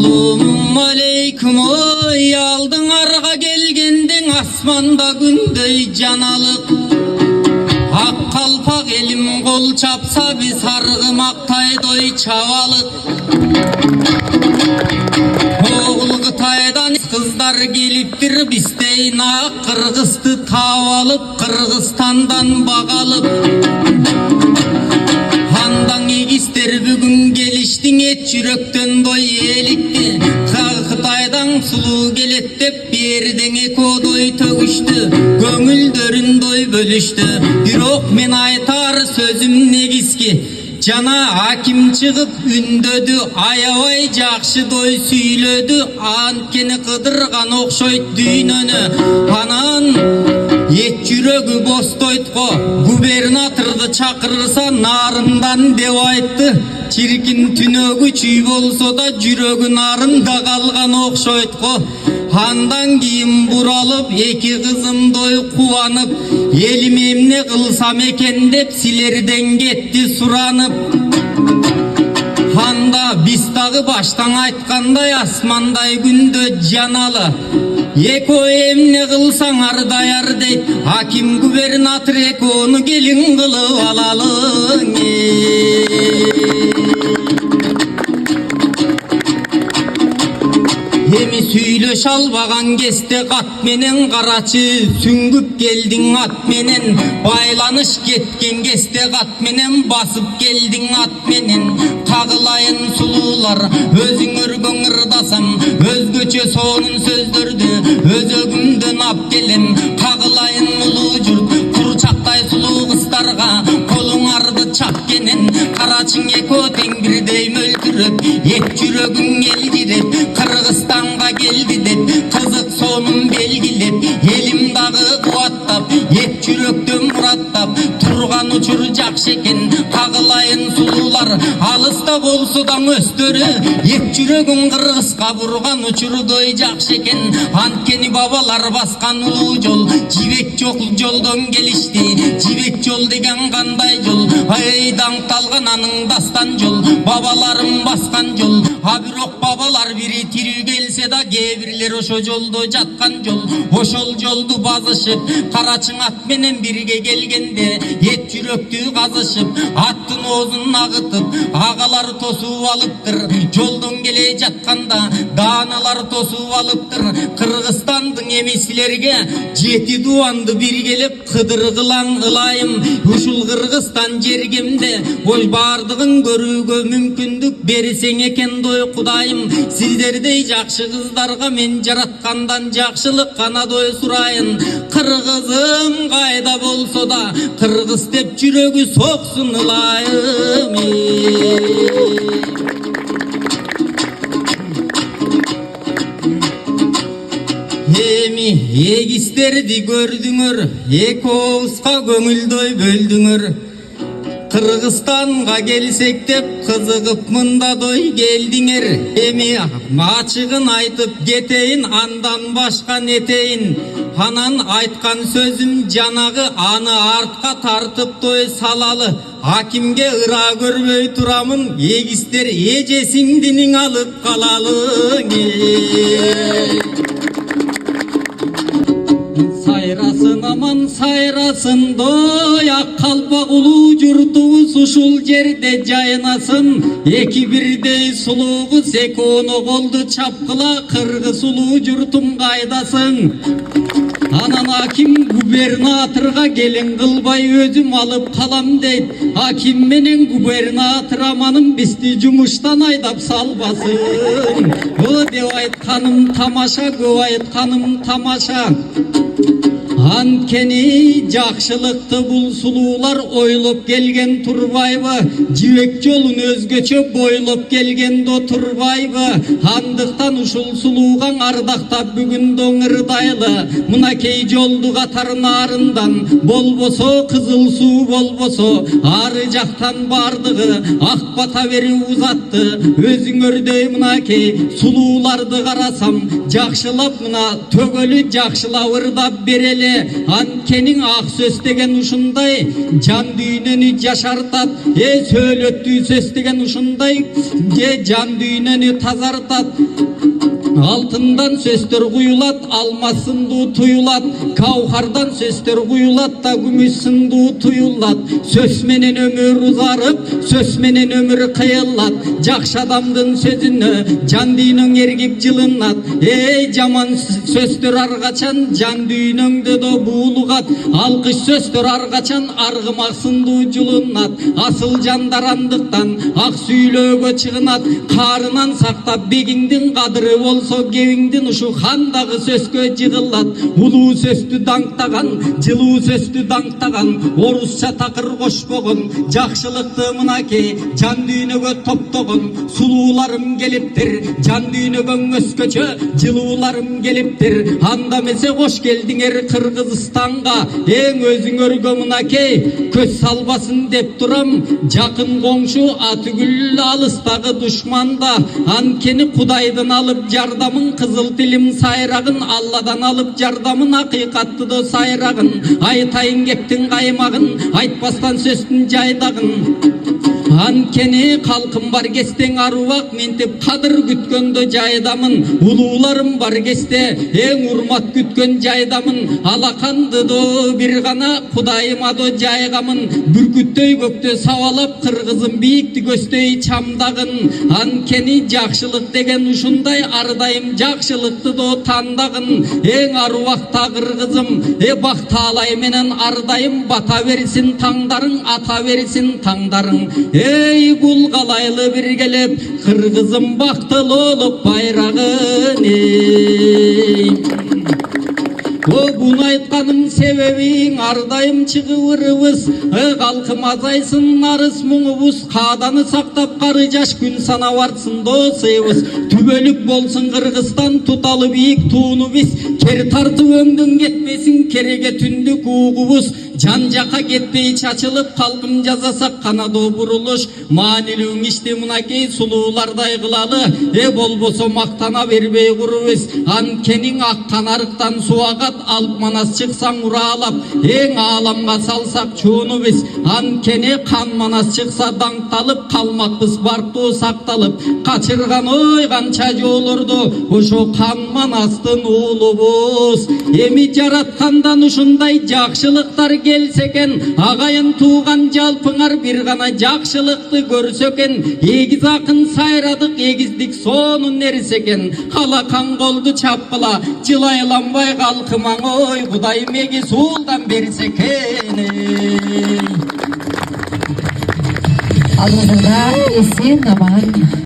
Assalamu aleykum oy, aldın arga gelgendin asmanda gündey canalık. Ak kalpak elim kol çapsa bir sargımaktay doy çavalık. Oğul Kıtay'dan kızlar geliptir bisteyin ak Kırgız'tı tavalıp Kırgızstan'dan bağalıp. Handan ister bugün geliştin et yürekten doy elikti. Kıtay'dan sulu gelet dep bir yerden eko doy tөгüştü. Göngüldörün doy bölüştü. Birok men aytar sözüm negiski. Jana hakim çıkıp ündödü, ayabay jakşı doy süylödü. Antkeni kıdırgan okşoyt düynönü. Anan et жүрөгү бостойтко, губернаторду чакырса нарындан деп айтты. Чиркин түнөгү чүй болсо да жүрөгү нарында калган окшойтко. Андан кийин буралып эки кызым дой кубанып, элим эмне кылсам экен деп силерден кетти суранып. Анда биз дагы баштан айткандай асмандай күндө жаналы. Эко эмне кылсаңар даяр дейт, аким губернатор экону келин кылып алалың. Эми сүйлөш албаган кезде кат менен карачы, сүңгүп келдиң ат менен. Байланыш кеткен кезде кат менен басып келдиң ат менен. Кагылайын сулуулар өзүңөр көңүрдасам, өзгөчө сонун сөздөрдү өзөгүмдөн ап келем. Кагылайын улуу журт курчактай сулуу кыздарга, колуңарды чап кенен. Карачың эко тең бирдей мөлтүрөп, эт жүрөгүң элжиреп, Кыргызстанга келди деп кызык сонун белгилеп, элим дагы кубаттап, эт жүрөктөн мураттап турган учур жакшы экен. Кагылайын сулуулар алыста болсо да өстөрү, эт жүрөгүн Кыргызга бурган учурдой жакшы экен. Анткени бабалар баскан улуу жол, жибек жок жолдон келишти. Жибек жол деген кандай жол? Ай даңкталган анын дастан жол, бабаларым баскан жол. А бирок бабалар бири тирүү келсе да, кээ бирлер ошо жолдо жаткан жол. Ошол жолду базышып, карачың ат менен бирге келгенде, эт жүрөктү казышып, аттын оозун агытып, агалар тосуп алыптыр. Жолдон келе жатканда дааналар тосуп алыптыр. Кыргызстандын эми силерге жети дубанды биргелеп кыдыргылан ылайым. Ушул Кыргызстан жергемде ой бардыгын көрүүгө мүмкүндүк берсең экен дой Кудайым. Сиздердей жакшы кыздарга мен жараткандан жакшылык гана дой сурайын. Кыргызым кайда болсо да кыргыз деп жүрөгү соксун ылайым. Эми эгистерди көрдүңөр, эки оозга көңүлдөй бөлдүңөр. Кыргызстанга келсек деп кызыгып мында дой келдиңер. Эми ачыгын айтып кетейин, андан башка нетейин. Анан айткан сөзүм жанагы, аны артка тартып той салалы. Акимге ыра көрбөй турамын, эгистер эжесиңдиниң алып калалың. Сайрасын аман сайрасын дой, ак калпак улуу журтубуз ушул жерде жайнасын. Эки бирдей сулуу кыз экөөнү колду чапкыла, кыргыз улуу журтум кайдасың? Анан аким губернаторга келин кылбай өзүм алып калам дейт. Аким менен губернатор аманын бизди жумуштан айдап салбасын. О деп айтканым тамаша, көп айтканым тамаша. Анткени жакшылыкты бул сулуулар ойлоп келген турбайбы? Жибек жолун өзгөчө бойлоп келген до турбайбы? Андыктан ушул сулуугаң ардактап бүгүн доңырдайлы. Мынакей жолду катар нарындан, болбосо кызыл суу болбосо, ары жактан бардыгы ак бата бери узатты. Өзүңөрдөй мынакей сулууларды карасам, жакшылап мына төгөлү жакшылап ырдап береле. кесте. Анткенин ак сөз деген ушундай жан дүйнөнү жашартат. Сөйлөттүү сөз деген ушундай жан дүйнөнү тазартат. Алтындан сөздөр куюлат, алмас сындуу туюлат. Каухардан сөздөр куюлат да күмүш сындуу туюлат. Сөз менен өмүр узарып, сөз менен өмүр кыйылат. Жакшы адамдын сөзүнө жан дүйнөң эргип жылынат. Жаман сөздөр ар качан жан дүйнөңдө да буулугат. Алкыш сөздөр ар качан аргымак сындуу жулунат. Асыл жандар андыктан ак сүйлөөгө чыгынат. Каарынан сактап бегиңдин кадыры болсо кебиңдин ушу хандагы сөзгө жыгылат. Улуу сөздү даңктаган, жылуу сөздү даңктаган, орусча такыр кошпогон, жакшылыкты мынакей жан дүйнөгө топтогон. Сулууларым келиптир, жан дүйнөгөн өскөчө, жылууларым келиптир. Анда эмесе кош келдиңер Кыргызстанга, эң өзүң өргө мынакей көз салбасын деп турам. Жакын коңшу атүгүл алыстагы душманда. Анткени Кудайдын алып жардамын, кызыл тилим сайрагын, Алладан алып жардамын, акыйкатты да сайрагын. Айтайын кептин каймагын, айтпастан сөздүн жайдагын. Анткени калкым бар кестең аруак, ментип кадыр күткөндө жайдамын. Улууларым бар кесте, эң урмат күткөн жайдамын. Алаканды до бир гана Кудайыма до жайгамын. Бүркүттөй көктө сабалап, кыргызым бийикти көздөй чамдагын. Анткени жакшылык деген ушундай, ар дайым жакшылыкты до тандагын. Эң аруакта кыргызым, бак таалай менен ар дайым бата берсин таңдарың, ата берсин таңдарың. Кул калайлы биргелеп, кыргызым бактылуу болуп байрагын. Буну айтканым себебиң ар дайым чыгып ырыбыз. Калкым азайсын нарыс муңубуз, кааданы сактап кары жаш күн санап артсын досубуз. Түбөлүк болсун Кыргызстан, туталы бийик тууну биз. Кер тартып өңдөн кетпесин кереге түндүк угубуз. Жан жака кетпей чачылып, калкым жасасак канадо бурулуш. Маанилүү ишти мынакей сулуулардай кылалы. Болбосо мактана бербей курубуз. Анткени ак канарыктан суу агат, алып манас чыксаң уралап. Эң ааламга салсак чууну биз. Анткени кан манас чыкса даңкталып, калмакпыз бартуу сакталып. Качырган ой канча жоолорду, ошо кан манастын уулубуз. Эми жараткандан ушундай жакшылыктар келсе экен, агайын тууган жалпыңар бир гана жакшылыкты көрсө экен. Эгиз акын сайрадык, эгиздик сонун нерсе экен. Алакан колду чапкыла, жылайланбай калкымаң ой, Кудайым эгиз уулдан берсе экен. Алдыңызда эсен аман